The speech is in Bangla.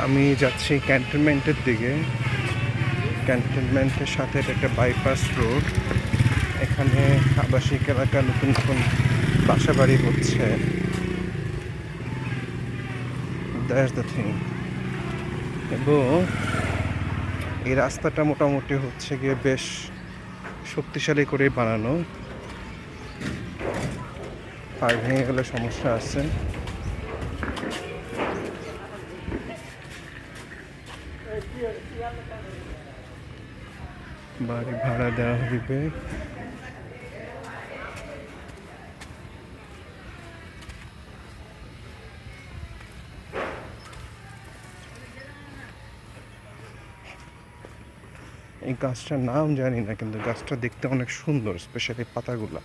আমি যাচ্ছি ক্যান্টনমেন্টের দিকে। ক্যান্টনমেন্টের সাথে এটা একটা বাইপাস রোড। এখানে আবাসিক এলাকা নতুন নতুন বাসা বাড়ি হচ্ছে। That's the thing. এবং এই রাস্তাটা মোটামুটি হচ্ছে গিয়ে বেশ শক্তিশালী করে বানানো। পায়ে ভেঙে গেলে সমস্যা আছে। বাড়ি ভাড়া দেওয়া হইবে। এই গাছটার নাম জানি না, কিন্তু গাছটা দেখতে অনেক সুন্দর, স্পেশালি পাতাগুলা।